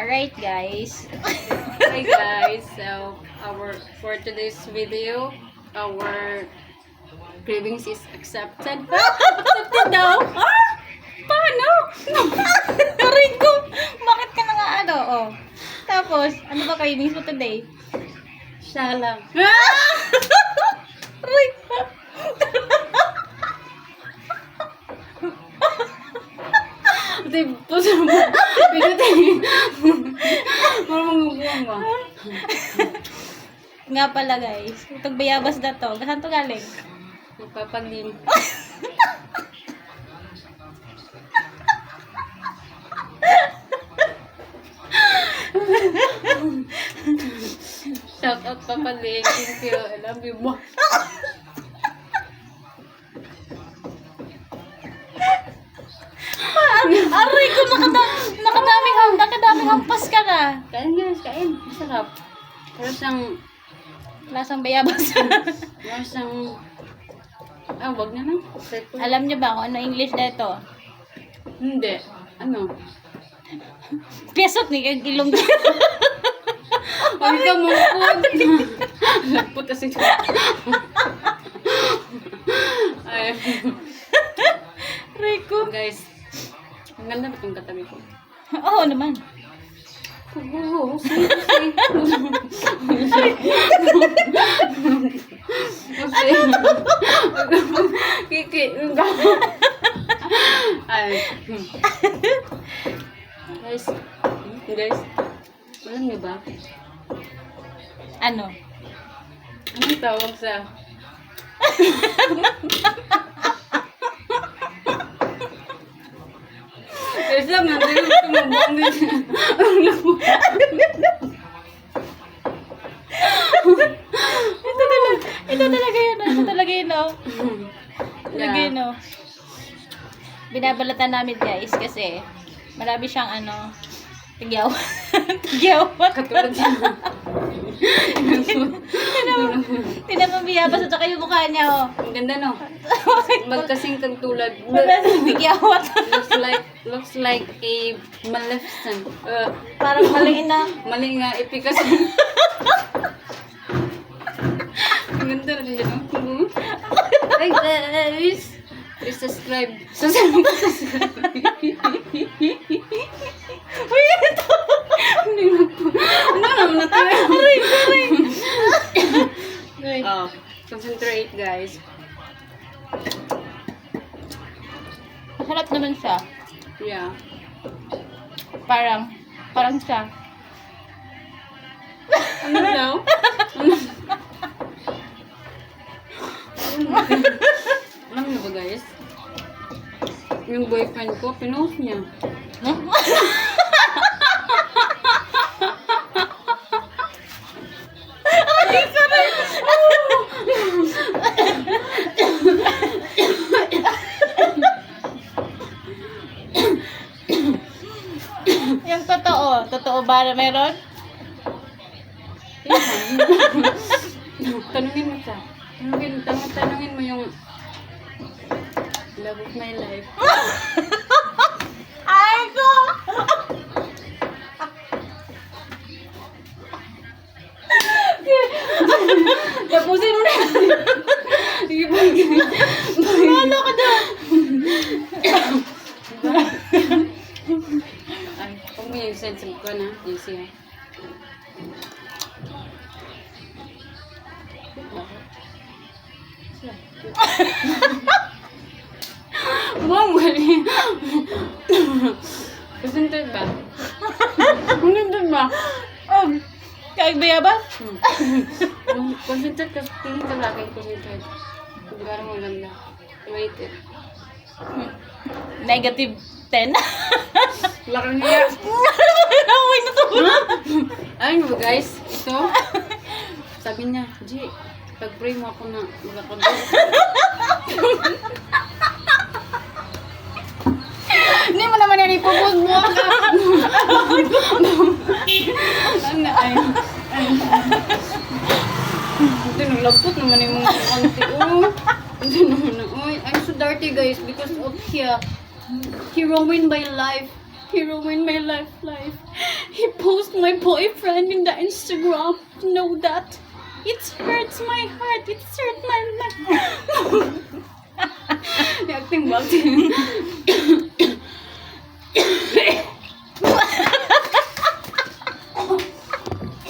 Alright guys. Hi guys, so for today's video, our cravings is accepted. Accepted daw? Ah! Paano? Aray ko! Bakit ka na nga ano? Oh. Tapos, ano ba cravings mo today? Siya lang. Aray ko! Kasi puso mo. Pinatay. Marunong mo. Nga pala guys, itong bayabas na to, saan to galing? Magpapalim. Shout out Papaling. Thank you. I love you mo. Aray ko, nakadaming hampas ka na. Kain guys, kain. Masarap. Pero siyang, Lasang bayabas. wag na lang. Alam niyo ba kung ano English na ito? Hindi. Ano? Pesot ni kag ilong. Ay ka mungkod. Lagpot kasi siya. Ay. Rico. Guys, ang ganda ba itong katabi ko? Oo naman. Oo, Kiki, ay. Guys, alam niyo ba? Ano? Anong tawag sa... Guys, lang, nandun yung tumabang din. Ito talaga yun, oh. Talaga yun, oh. Binabalatan namin, guys, kasi marami siyang, tigyaw. Tigyawat. Katulad siya. Tinan mo, biyabas at saka yung mukha niya, oh. Ang ganda, no? Magkasing kang tulad. Tigyawat. Looks like a Maleficent. Parang maliin na. Mali nga, epikas. Ang ganda na din yun. Hi guys! Please subscribe. Subscribe. Uy, ito! Ano naman na tayo? Aray! Oh, concentrate guys. Masarap naman siya. Yeah. Parang siya. Ano daw? Alam niyo ba guys? Yung boyfriend ko, pinost niya. Yung totoo ba na meron? Tanungin mo siya. Tanungin mo yung love of my life. Ay ko! Tapusin mo na. Sige po. Ano ka doon? Ay, huwag mo yung sense ko na. Yung siya. Wow, mali. Concentrate ba? Concentrate ba? Kaig bayabas? Concentrate kasi tingin ka sa akin. Concentrate. Hindi ka rin maganda. Wait it. Negative 10. Lakang niya. Naway na to. Ayun mo guys, ito. Sabi niya, G, pag-pray mo ako na magkakabot. Hindi mo naman yan ipupod mo ka. Ay. Ito, naglagpot naman yung mga kanti. Ito naman na. I'm so dirty guys because of here. He ruined my life. He ruined my life. He posted my boyfriend in the Instagram. Know that? It hurts my heart. It hurts my life. Acting ba?